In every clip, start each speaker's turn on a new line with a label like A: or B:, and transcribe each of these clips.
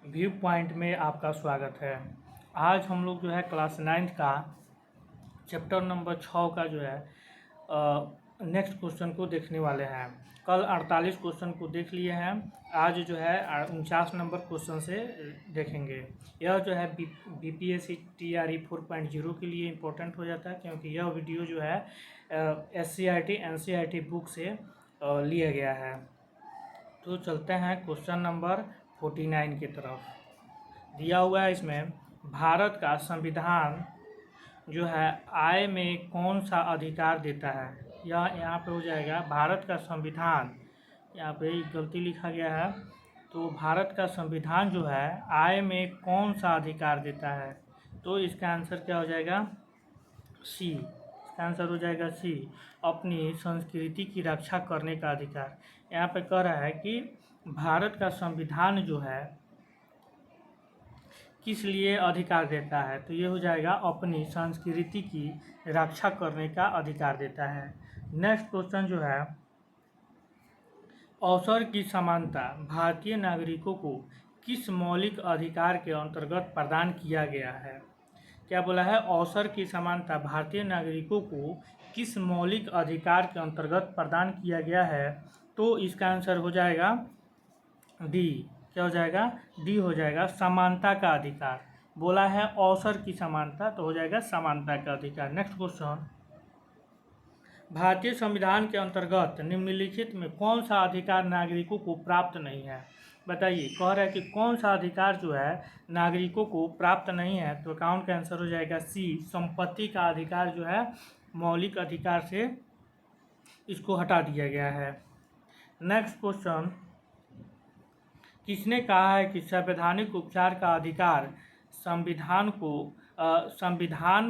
A: View point में आपका स्वागत है। आज हम लोग जो है क्लास 9th का चैप्टर नंबर 6 का जो है नेक्स्ट क्वेश्चन को देखने वाले हैं। कल 48 क्वेश्चन को देख लिए हैं, आज जो है 49 नंबर क्वेश्चन से देखेंगे। यह जो है BPSC TRE 4.0 के लिए इम्पोर्टेंट हो जाता है, क्योंकि यह वीडियो जो है SCERT NCERT बुक से लिया गया है। तो चलते हैं क्वेश्चन नंबर 49 की तरफ। दिया हुआ है इसमें, भारत का संविधान जो है आय में कौन सा अधिकार देता है। यहाँ पे हो जाएगा भारत का संविधान, यहाँ पे गलती लिखा गया है। तो भारत का संविधान जो है आय में कौन सा अधिकार देता है, तो इसका आंसर क्या हो जाएगा, सी। इसका आंसर हो जाएगा सी, अपनी संस्कृति की रक्षा करने का अधिकार। यहाँ पे कह रहा है कि भारत का संविधान जो है किस लिए अधिकार देता है, तो ये हो जाएगा अपनी संस्कृति की रक्षा करने का अधिकार देता है। नेक्स्ट क्वेश्चन जो है, अवसर की समानता भारतीय नागरिकों को किस मौलिक अधिकार के अंतर्गत प्रदान किया गया है। क्या बोला है, अवसर की समानता भारतीय नागरिकों को किस मौलिक अधिकार के अंतर्गत प्रदान किया गया है, तो इसका आंसर हो जाएगा डी। क्या हो जाएगा, डी हो जाएगा, समानता का अधिकार। बोला है अवसर की समानता, तो हो जाएगा समानता का अधिकार। नेक्स्ट क्वेश्चन, भारतीय संविधान के अंतर्गत निम्नलिखित में कौन सा अधिकार नागरिकों को प्राप्त नहीं है। बताइए, कह रहा है कि कौन सा अधिकार जो है नागरिकों को प्राप्त नहीं है, तो अकाउंट का आंसर हो जाएगा सी, संपत्ति का अधिकार जो है मौलिक अधिकार से इसको हटा दिया गया है। नेक्स्ट क्वेश्चन, किसने कहा है कि संवैधानिक उपचार का अधिकार संविधान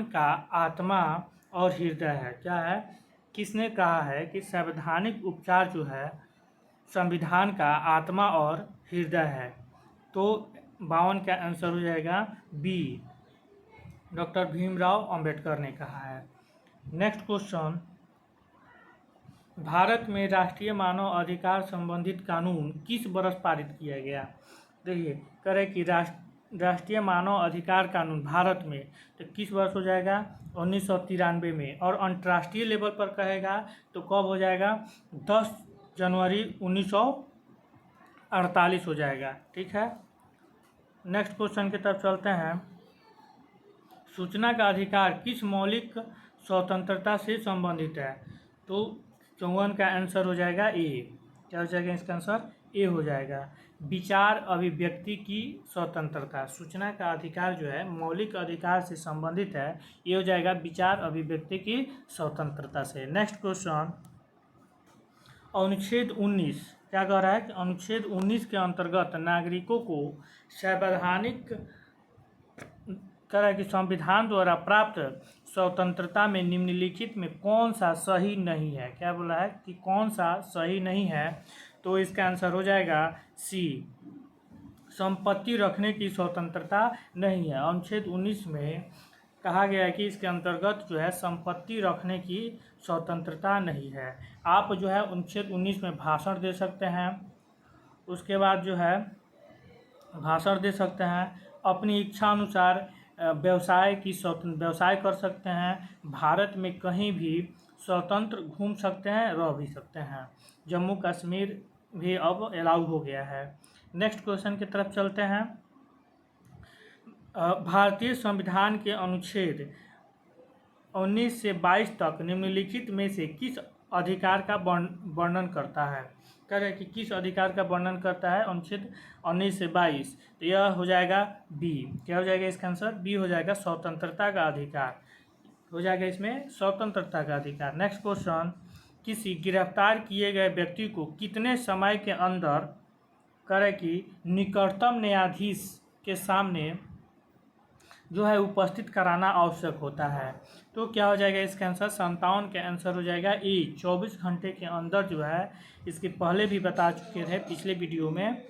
A: का आत्मा और हृदय है। क्या है, किसने कहा है कि संवैधानिक उपचार जो है संविधान का आत्मा और हृदय है, तो 52 का आंसर हो जाएगा बी, डॉक्टर भीमराव अंबेडकर ने कहा है। नेक्स्ट क्वेश्चन, भारत में राष्ट्रीय मानव अधिकार संबंधित कानून किस वर्ष पारित किया गया। देखिए, करें कि राष्ट्रीय मानव अधिकार कानून भारत में, तो किस वर्ष हो जाएगा, 1993 में। और अंतर्राष्ट्रीय लेवल पर कहेगा तो कब हो जाएगा, 10 जनवरी 1948 हो जाएगा। ठीक है, नेक्स्ट क्वेश्चन की तरफ चलते हैं। सूचना का अधिकार किस मौलिक स्वतंत्रता से संबंधित है, तो 54 का आंसर हो जाएगा ए। क्या हो जाएगा, इसका आंसर ए हो जाएगा, विचार अभिव्यक्ति की स्वतंत्रता। सूचना का अधिकार जो है मौलिक अधिकार से संबंधित है, ये हो जाएगा विचार अभिव्यक्ति की स्वतंत्रता से। नेक्स्ट क्वेश्चन, अनुच्छेद 19 क्या कह रहा है कि अनुच्छेद 19 के अंतर्गत नागरिकों को संवैधानिक तरह की संविधान द्वारा प्राप्त स्वतंत्रता में निम्नलिखित में कौन सा सही नहीं है। क्या बोला है कि कौन सा सही नहीं है, तो इसका आंसर हो जाएगा सी, संपत्ति रखने की स्वतंत्रता नहीं है। अनुच्छेद 19 में कहा गया है कि इसके अंतर्गत जो है संपत्ति रखने की स्वतंत्रता नहीं है। आप जो है अनुच्छेद 19 में भाषण दे सकते हैं, उसके बाद जो है भाषण दे सकते हैं, अपनी इच्छा अनुसार व्यवसाय कर सकते हैं, भारत में कहीं भी स्वतंत्र घूम सकते हैं, रह भी सकते हैं। जम्मू कश्मीर भी अब अलाउ हो गया है। नेक्स्ट क्वेश्चन की तरफ चलते हैं। भारतीय संविधान के अनुच्छेद 19 से 22 तक निम्नलिखित में से किस अधिकार का वर्णन करता है। कह रहे कि किस अधिकार का वर्णन करता है अनुच्छेद 19 से 22, तो यह हो जाएगा बी। क्या हो जाएगा, इसका आंसर बी हो जाएगा, स्वतंत्रता का अधिकार हो जाएगा, इसमें स्वतंत्रता का अधिकार। नेक्स्ट क्वेश्चन, किसी गिरफ्तार किए गए व्यक्ति को कितने समय के अंदर करे कि निकटतम न्यायाधीश के सामने जो है उपस्थित कराना आवश्यक होता है, तो क्या हो जाएगा, इसका आंसर 57 के आंसर हो जाएगा ए, 24 घंटे के अंदर जो है। इसके पहले भी बता चुके थे पिछले वीडियो में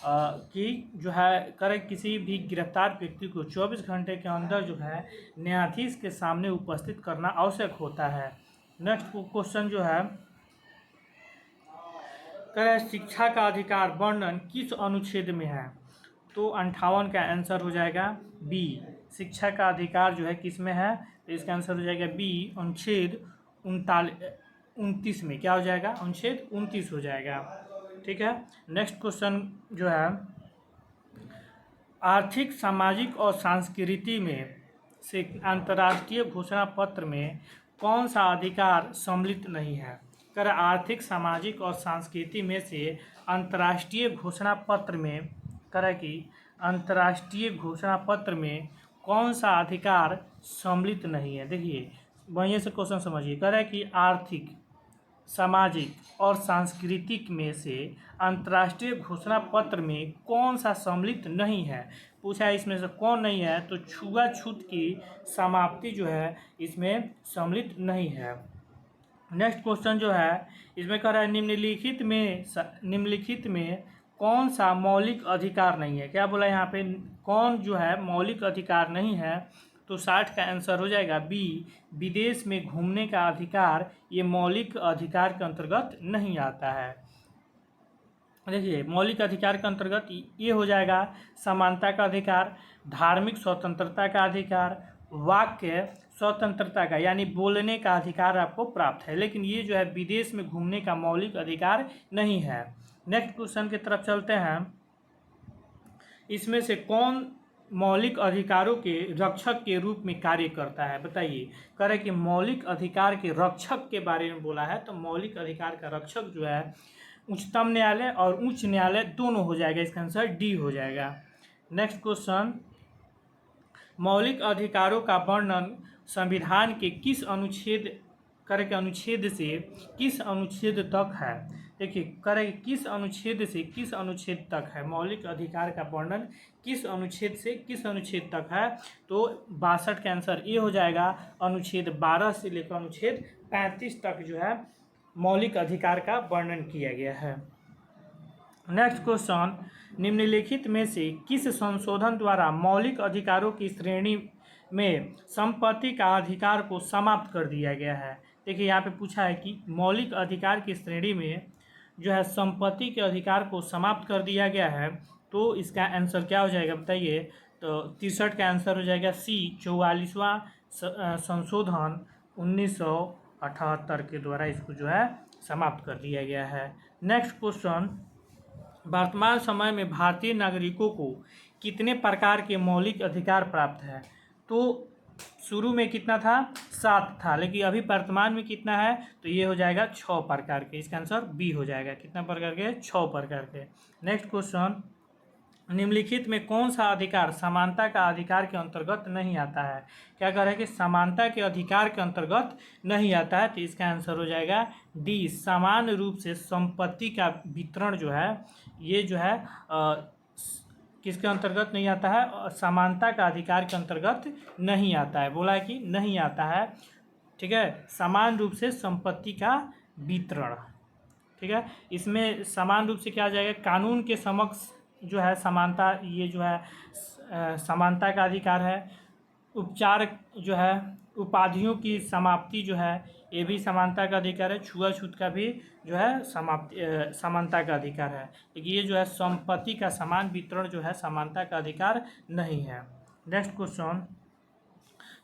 A: कि जो है करें किसी भी गिरफ्तार व्यक्ति को 24 घंटे के अंदर जो है न्यायाधीश के सामने उपस्थित करना आवश्यक होता है। नेक्स्ट क्वेश्चन जो है, करें शिक्षा का अधिकार वर्णन किस अनुच्छेद में है, तो 58 का आंसर हो जाएगा बी। शिक्षा का अधिकार जो है किस में है, तो इसका आंसर हो जाएगा बी, अनुच्छेद 29 में। क्या हो जाएगा, अनुच्छेद 29 हो जाएगा। ठीक है, नेक्स्ट क्वेश्चन जो है, आर्थिक, सामाजिक और सांस्कृतिक में से अंतर्राष्ट्रीय घोषणा पत्र में कौन सा अधिकार सम्मिलित नहीं है। कर आर्थिक, सामाजिक और सांस्कृतिक में से अंतर्राष्ट्रीय घोषणा पत्र में करे कि अंतर्राष्ट्रीय घोषणा पत्र में कौन सा अधिकार सम्मिलित नहीं है। देखिए वहीं से क्वेश्चन समझिए, करे कि आर्थिक, सामाजिक और सांस्कृतिक में से अंतर्राष्ट्रीय घोषणा पत्र में कौन सा सम्मिलित नहीं है। पूछा है इसमें से कौन नहीं है, तो छुआछूत की समाप्ति जो है इसमें सम्मिलित नहीं है। नेक्स्ट क्वेश्चन जो है इसमें कह रहा है निम्नलिखित में कौन सा मौलिक अधिकार नहीं है। क्या बोला यहाँ पे, कौन जो है मौलिक अधिकार नहीं है, तो 60 का आंसर हो जाएगा बी, विदेश में घूमने का अधिकार। ये मौलिक अधिकार के अंतर्गत नहीं आता है। देखिए मौलिक अधिकार के अंतर्गत ये हो जाएगा समानता का अधिकार, धार्मिक स्वतंत्रता का अधिकार, वाक्य स्वतंत्रता का यानी बोलने का अधिकार आपको प्राप्त है, लेकिन ये जो है विदेश में घूमने का मौलिक अधिकार नहीं है। नेक्स्ट क्वेश्चन की तरफ चलते हैं, इसमें से कौन मौलिक अधिकारों के रक्षक के रूप में कार्य करता है, बताइए। करें कि मौलिक अधिकार के रक्षक के बारे में बोला है, तो मौलिक अधिकार का रक्षक जो है उच्चतम न्यायालय और उच्च न्यायालय दोनों हो जाएगा, इसका आंसर डी हो जाएगा। नेक्स्ट क्वेश्चन, मौलिक अधिकारों का वर्णन संविधान के किस अनुच्छेद अनुच्छेद से किस अनुच्छेद तक है। देखिए करें किस अनुच्छेद से किस अनुच्छेद तक है, मौलिक अधिकार का वर्णन किस अनुच्छेद से किस अनुच्छेद तक है, तो 62 का आंसर ये हो जाएगा, अनुच्छेद 12 से लेकर अनुच्छेद 35 तक जो है मौलिक अधिकार का वर्णन किया गया है। नेक्स्ट क्वेश्चन, निम्नलिखित में से किस संशोधन द्वारा मौलिक अधिकारों की श्रेणी में संपत्ति का अधिकार को समाप्त कर दिया गया है। देखिए यहाँ पे पूछा है कि मौलिक अधिकार की श्रेणी में जो है संपत्ति के अधिकार को समाप्त कर दिया गया है, तो इसका आंसर क्या हो जाएगा बताइए। तो 63 का आंसर हो जाएगा सी, 44वां संशोधन 1978 के द्वारा इसको जो है समाप्त कर दिया गया है। नेक्स्ट क्वेश्चन, वर्तमान समय में भारतीय नागरिकों को कितने प्रकार के मौलिक अधिकार प्राप्त है। तो शुरू में कितना था, 7 था, लेकिन अभी वर्तमान में कितना है, तो ये हो जाएगा 6 प्रकार के। इसका आंसर बी हो जाएगा, कितना प्रकार के, 6 प्रकार के। नेक्स्ट क्वेश्चन, निम्नलिखित में कौन सा अधिकार समानता का अधिकार के अंतर्गत नहीं आता है। क्या कह रहा है कि समानता के अधिकार के अंतर्गत नहीं आता है, तो इसका आंसर हो जाएगा डी, समान रूप से संपत्ति का वितरण जो है ये जो है किसके अंतर्गत नहीं आता है, समानता का अधिकार के अंतर्गत नहीं आता है। बोला है कि नहीं आता है, ठीक है, समान रूप से संपत्ति का वितरण। ठीक है, इसमें समान रूप से क्या आ जाएगा, कानून के समक्ष जो है समानता, ये जो है समानता का अधिकार है। उपचार जो है, उपाधियों की समाप्ति जो है ये भी समानता का अधिकार है। छुआछूत का भी जो है समानता का अधिकार है, लेकिन ये जो है संपत्ति का समान वितरण जो है समानता का अधिकार नहीं है। नेक्स्ट क्वेश्चन,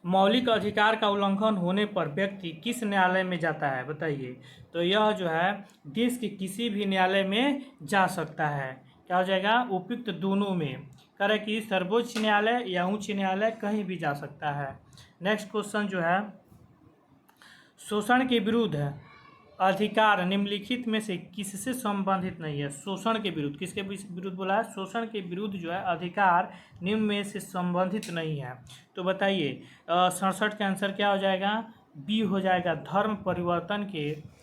A: मौलिक अधिकार का उल्लंघन होने पर व्यक्ति किस न्यायालय में जाता है, बताइए। तो यह जो है देश के किसी भी न्यायालय में जा सकता है। क्या हो जाएगा, उपयुक्त दोनों में। करें कि सर्वोच्च न्यायालय या उच्च न्यायालय कहीं भी जा सकता है। नेक्स्ट क्वेश्चन जो है, शोषण के विरुद्ध अधिकार निम्नलिखित में से किससे संबंधित नहीं है। शोषण के विरुद्ध, किसके विरुद्ध बोला है, शोषण के विरुद्ध जो है अधिकार निम्न में से संबंधित नहीं है। तो बताइए 67 का आंसर क्या हो जाएगा, बी हो जाएगा, धर्म परिवर्तन के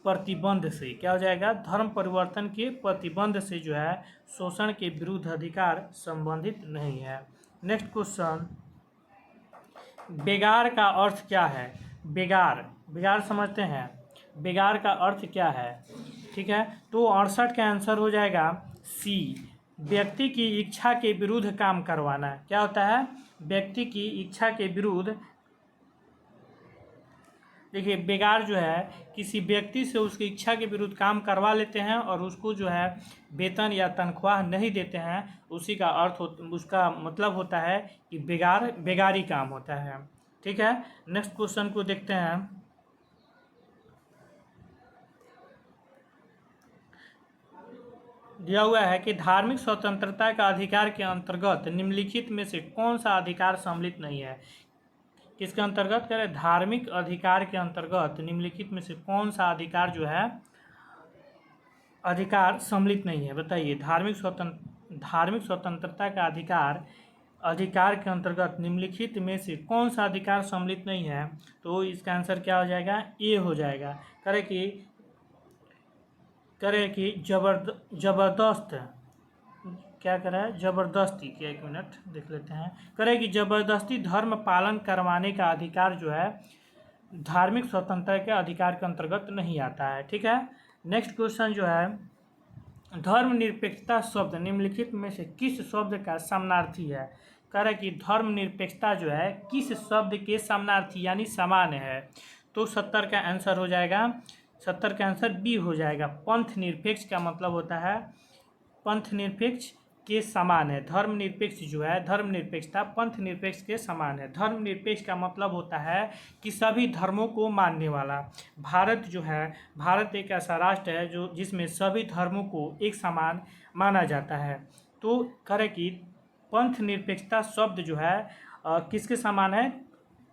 A: प्रतिबंध से। क्या हो जाएगा, धर्म परिवर्तन के प्रतिबंध से जो है शोषण के विरुद्ध अधिकार संबंधित नहीं है। नेक्स्ट क्वेश्चन, बेगार का अर्थ क्या है। बेगार समझते हैं, बेगार का अर्थ क्या है, ठीक है। तो 68 का आंसर हो जाएगा सी, व्यक्ति की इच्छा के विरुद्ध काम करवाना। क्या होता है, व्यक्ति की इच्छा के विरुद्ध देखिए बेगार जो है किसी व्यक्ति से उसकी इच्छा के विरुद्ध काम करवा लेते हैं और उसको जो है वेतन या तनख्वाह नहीं देते हैं, उसी का अर्थ उसका मतलब होता है कि बेगारी काम होता है। ठीक है, नेक्स्ट क्वेश्चन को देखते हैं। दिया हुआ है कि धार्मिक स्वतंत्रता का अधिकार के अंतर्गत निम्नलिखित में से कौन सा अधिकार सम्मिलित नहीं है। किसके अंतर्गत कह रहे, धार्मिक अधिकार के अंतर्गत निम्नलिखित में से कौन सा अधिकार जो है अधिकार सम्मिलित नहीं है, बताइए। धार्मिक स्वतंत्रता का अधिकार के अंतर्गत निम्नलिखित में से कौन सा अधिकार सम्मिलित नहीं है, तो इसका आंसर क्या हो जाएगा, ए हो जाएगा। करे कि जबरदस्त क्या करे, जबरदस्ती, क्या, एक मिनट देख लेते हैं। करे कि जबरदस्ती धर्म पालन करवाने का अधिकार जो है धार्मिक स्वतंत्रता के अधिकार के अंतर्गत नहीं आता है। ठीक है, नेक्स्ट क्वेश्चन जो है, धर्मनिरपेक्षता शब्द निम्नलिखित में से किस शब्द का समानार्थी है। कह रहे कि धर्मनिरपेक्षता जो है किस शब्द के समानार्थी यानी समान है, तो 70 का आंसर हो जाएगा, 70 का आंसर बी हो जाएगा। पंथ निरपेक्ष का मतलब होता है पंथ निरपेक्ष के समान है। धर्मनिरपेक्ष जो है, धर्मनिरपेक्षता पंथ निरपेक्ष के समान है। धर्मनिरपेक्ष का मतलब होता है कि सभी धर्मों को मानने वाला। भारत जो है, भारत एक ऐसा राष्ट्र है जो जिसमें सभी धर्मों को एक समान माना जाता है। तो करें कि पंथ निरपेक्षता शब्द जो है किसके समान है,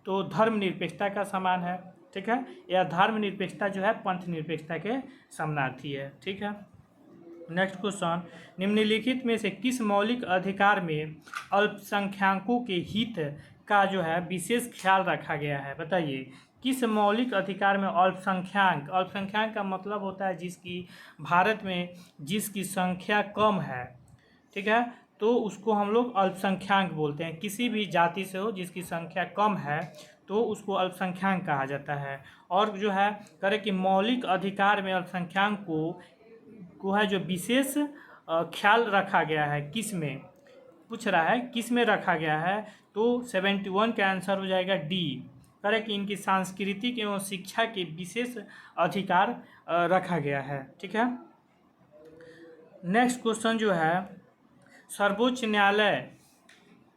A: तो धर्मनिरपेक्षता का समान है। ठीक है, यह धर्मनिरपेक्षता जो है पंथ निरपेक्षता के समानार्थी है। ठीक है, नेक्स्ट क्वेश्चन, निम्नलिखित में से किस मौलिक अधिकार में अल्पसंख्यकों के हित का जो है विशेष ख्याल रखा गया है, बताइए। किस मौलिक अधिकार में अल्पसंख्यक का मतलब होता है जिसकी भारत में जिसकी संख्या कम है। ठीक है, तो उसको हम लोग अल्पसंख्यक बोलते हैं। किसी भी जाति से हो जिसकी संख्या कम है तो उसको अल्पसंख्यक कहा जाता है। और जो है करे कि मौलिक अधिकार में अल्पसंख्यक को है जो विशेष ख्याल रखा गया है, किस में पूछ रहा है, किस में रखा गया है, तो 71 का आंसर हो जाएगा डी। करे कि इनकी सांस्कृतिक एवं शिक्षा के विशेष अधिकार रखा गया है। ठीक है, नेक्स्ट क्वेश्चन जो है, सर्वोच्च न्यायालय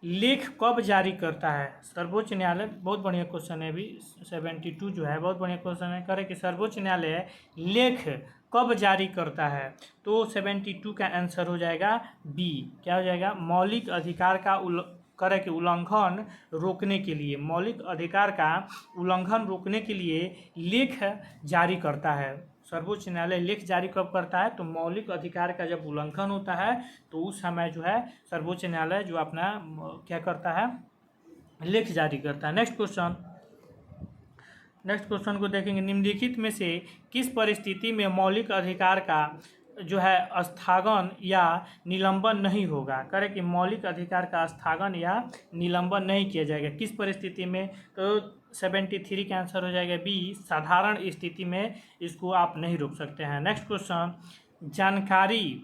A: लेख कब जारी करता है। सर्वोच्च न्यायालय, बहुत बढ़िया क्वेश्चन है, अभी 72 जो है बहुत बढ़िया क्वेश्चन है। करे कि सर्वोच्च न्यायालय लेख कब जारी करता है, तो 72 का आंसर हो जाएगा बी। क्या हो जाएगा, मौलिक अधिकार का करे कि उल्लंघन रोकने के लिए, मौलिक अधिकार का उल्लंघन रोकने के लिए लेख जारी करता है। सर्वोच्च न्यायालय लेख जारी कब करता है, तो मौलिक अधिकार का जब उल्लंघन होता है तो उस समय जो है सर्वोच्च न्यायालय जो अपना क्या करता है, लेख जारी करता है। नेक्स्ट क्वेश्चन को देखेंगे, निम्नलिखित में से किस परिस्थिति में मौलिक अधिकार का जो है स्थगन या निलंबन नहीं होगा। करें कि मौलिक अधिकार का स्थगन या निलंबन नहीं किया जाएगा, किस परिस्थिति में, तो 73 का आंसर हो जाएगा बी, साधारण स्थिति में इसको आप नहीं रोक सकते हैं। नेक्स्ट क्वेश्चन, जानकारी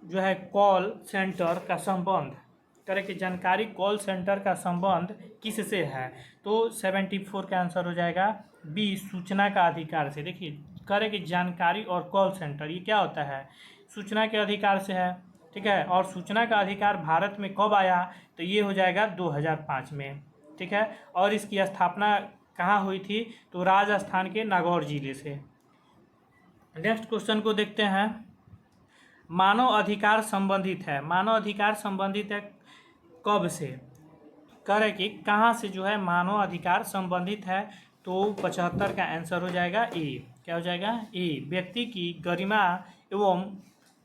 A: जो है कॉल सेंटर का संबंध, करें कि जानकारी कॉल सेंटर का संबंध किससे है, तो 74 का आंसर हो जाएगा बी, सूचना का अधिकार से। देखिए करें कि जानकारी और कॉल सेंटर ये क्या होता है, सूचना के अधिकार से है। ठीक है, और सूचना का अधिकार भारत में कब आया, तो ये हो जाएगा 2005 में। ठीक है, और इसकी स्थापना कहाँ हुई थी, तो राजस्थान के नागौर जिले से। नेक्स्ट क्वेश्चन को देखते हैं, मानव अधिकार संबंधित है, मानव अधिकार संबंधित है कब से, करें कि कहाँ से जो है मानव अधिकार संबंधित है, तो 75 का आंसर हो जाएगा ए। क्या हो जाएगा, ए, व्यक्ति की गरिमा एवं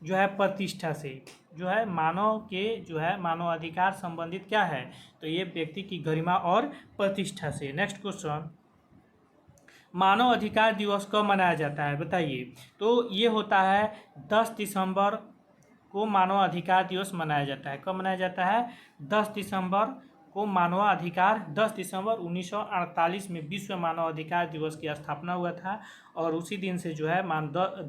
A: जो है प्रतिष्ठा से, जो है मानव के जो है मानव अधिकार संबंधित क्या है, तो ये व्यक्ति की गरिमा और प्रतिष्ठा से। नेक्स्ट क्वेश्चन, मानव अधिकार दिवस कब मनाया जाता है, बताइए। तो ये होता है 10 दिसंबर को मानव अधिकार दिवस मनाया जाता है। कब मनाया जाता है, 10 दिसंबर को मानवाधिकार, 10 दिसंबर 1948 में विश्व मानवाधिकार दिवस की स्थापना हुआ था और उसी दिन से जो है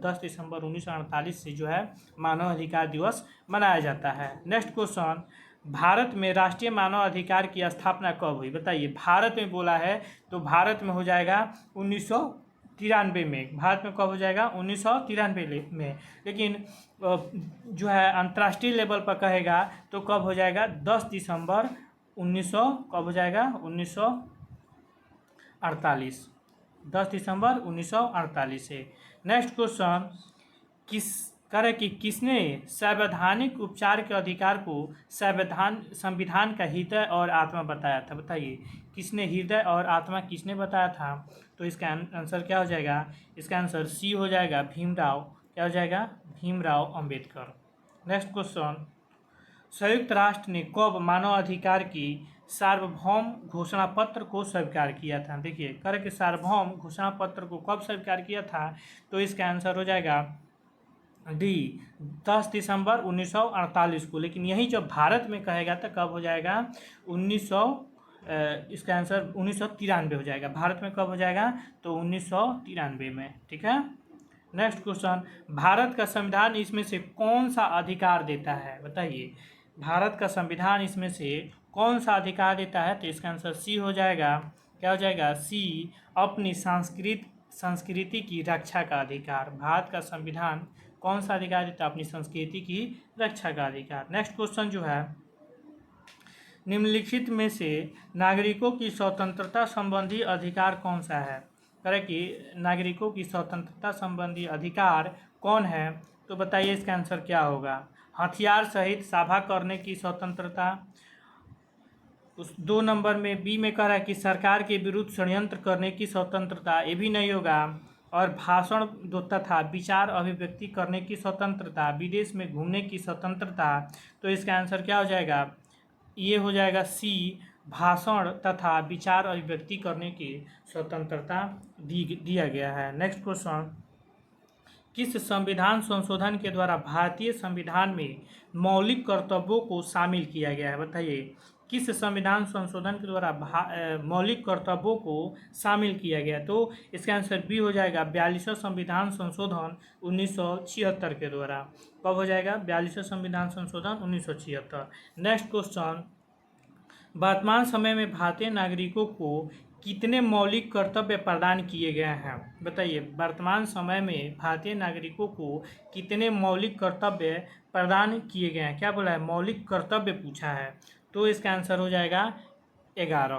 A: 10 दिसंबर 1948 से जो है मानवाधिकार दिवस मनाया जाता है। नेक्स्ट क्वेश्चन, भारत में राष्ट्रीय मानव अधिकार की स्थापना कब हुई? बताइए। भारत में बोला है तो भारत में हो जाएगा 1993 में। भारत में कब हो जाएगा? 1993 में। लेकिन जो है अंतर्राष्ट्रीय लेवल पर कहेगा तो कब हो जाएगा? 10 दिसंबर 1900 कब हो जाएगा? 1948। 10 दिसंबर 1948 से। नेक्स्ट क्वेश्चन, किसने संवैधानिक उपचार के अधिकार को संविधान का हृदय और आत्मा बताया था? बताइए, किसने हृदय और आत्मा किसने बताया था? तो इसका आंसर क्या हो जाएगा? इसका आंसर सी हो जाएगा, भीमराव। क्या हो जाएगा? भीमराव अंबेडकर। नेक्स्ट क्वेश्चन, संयुक्त राष्ट्र ने कब मानवाधिकार की सार्वभौम घोषणा पत्र को स्वीकार किया था? देखिए, कि सार्वभौम घोषणा पत्र को कब स्वीकार किया था? तो इसका आंसर हो जाएगा डी, 10 दिसंबर 1948 को। लेकिन यही जब भारत में कहेगा तो कब हो जाएगा? 1900 इसका आंसर 1993 हो जाएगा। भारत में कब हो जाएगा? तो 1993 में। ठीक है। नेक्स्ट क्वेश्चन, भारत का संविधान इसमें से कौन सा अधिकार देता है? बताइए, भारत का संविधान इसमें से कौन सा अधिकार देता है? तो इसका आंसर सी हो जाएगा। क्या हो जाएगा? सी, अपनी संस्कृति की रक्षा का अधिकार। भारत का संविधान कौन सा अधिकार देता है? अपनी संस्कृति की रक्षा का अधिकार। नेक्स्ट क्वेश्चन जो है, निम्नलिखित में से नागरिकों की स्वतंत्रता संबंधी अधिकार कौन सा है? कि नागरिकों की स्वतंत्रता संबंधी अधिकार कौन है? तो बताइए इसका आंसर क्या होगा? हथियार सहित सभा करने की स्वतंत्रता। उस 2 नंबर में बी में कह रहा है कि सरकार के विरुद्ध षड्यंत्र करने की स्वतंत्रता, ये भी नहीं होगा। और भाषण तथा विचार अभिव्यक्ति करने की स्वतंत्रता, विदेश में घूमने की स्वतंत्रता। तो इसका आंसर क्या हो जाएगा? ये हो जाएगा सी, भाषण तथा विचार अभिव्यक्ति करने की स्वतंत्रता दिया गया है। नेक्स्ट क्वेश्चन, किस संविधान संशोधन के द्वारा भारतीय संविधान में मौलिक कर्तव्यों को शामिल किया गया है? बताइए, किस संविधान संशोधन के द्वारा मौलिक कर्तव्यों को शामिल किया गया? तो इसका आंसर बी हो जाएगा, 42वां संविधान संशोधन 1976 के द्वारा। कब हो जाएगा? 42वां संविधान संशोधन 1976। नेक्स्ट क्वेश्चन, वर्तमान समय में भारतीय नागरिकों को कितने मौलिक कर्तव्य प्रदान किए गए हैं? बताइए, वर्तमान समय में भारतीय नागरिकों को कितने मौलिक कर्तव्य प्रदान किए गए हैं? क्या बोला है? मौलिक कर्तव्य पूछा है। तो इसका आंसर हो जाएगा 11।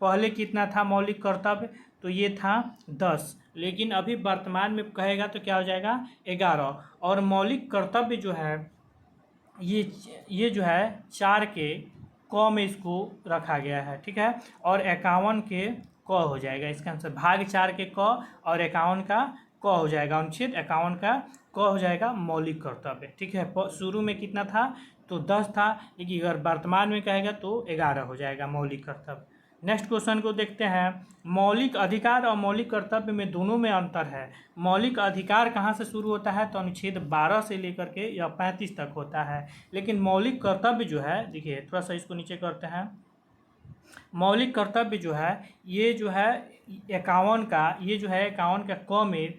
A: पहले कितना था मौलिक कर्तव्य? तो ये था 10, लेकिन अभी वर्तमान में कहेगा तो क्या हो जाएगा? 11। और मौलिक कर्तव्य जो है ये जो है 4 के क में इसको रखा गया है। ठीक है। और 51 के क हो जाएगा इसका आंसर। भाग 4 के क और 51 का क हो जाएगा। अनुच्छेद 51 का क हो जाएगा मौलिक कर्तव्य। ठीक है। शुरू में कितना था? तो 10 था, लेकिन अगर वर्तमान में कहेगा तो 11 हो जाएगा मौलिक कर्तव्य। नेक्स्ट क्वेश्चन को देखते हैं। मौलिक अधिकार और मौलिक कर्तव्य में दोनों में अंतर है। मौलिक अधिकार कहाँ से शुरू होता है? तो अनुच्छेद 12 से लेकर के या 35 तक होता है। लेकिन मौलिक कर्तव्य जो है, देखिए थोड़ा सा इसको नीचे करते हैं। मौलिक कर्तव्य जो है ये जो है 51 का, ये जो है 51 का क में,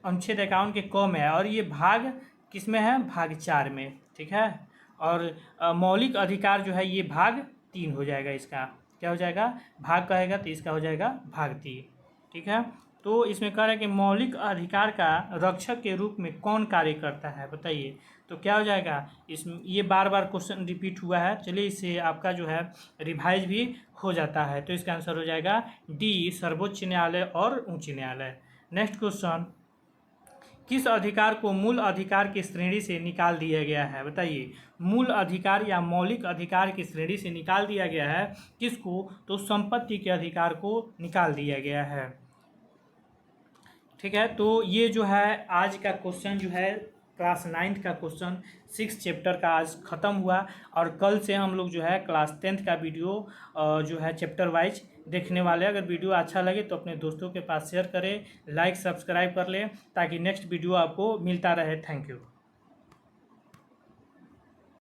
A: अनुच्छेद 51 के क में है, और ये भाग किस में है? भाग 4 में। ठीक है। और मौलिक अधिकार जो है ये भाग 3 हो जाएगा। इसका क्या हो जाएगा? भाग कहेगा तो इसका हो जाएगा भाग 3। ठीक है। तो इसमें कह रहा है कि मौलिक अधिकार का रक्षक के रूप में कौन कार्य करता है? बताइए। तो क्या हो जाएगा? इसमें ये बार बार क्वेश्चन रिपीट हुआ है, चलिए इससे आपका जो है रिवाइज भी हो जाता है। तो इसका आंसर हो जाएगा डी, सर्वोच्च न्यायालय और उच्च न्यायालय। नेक्स्ट क्वेश्चन, किस अधिकार को मूल अधिकार की श्रेणी से निकाल दिया गया है? बताइए। मूल अधिकार या मौलिक अधिकार की श्रेणी से निकाल दिया गया है किसको? तो संपत्ति के अधिकार को निकाल दिया गया है। ठीक है। तो ये जो है आज का क्वेश्चन जो है क्लास 9 का क्वेश्चन 6 चैप्टर का आज ख़त्म हुआ। और कल से हम लोग जो है क्लास 10 का वीडियो जो है चैप्टर वाइज देखने वाले हैं। अगर वीडियो अच्छा लगे तो अपने दोस्तों के पास शेयर करें, लाइक सब्सक्राइब कर लें, ताकि नेक्स्ट वीडियो आपको मिलता रहे। Thank you.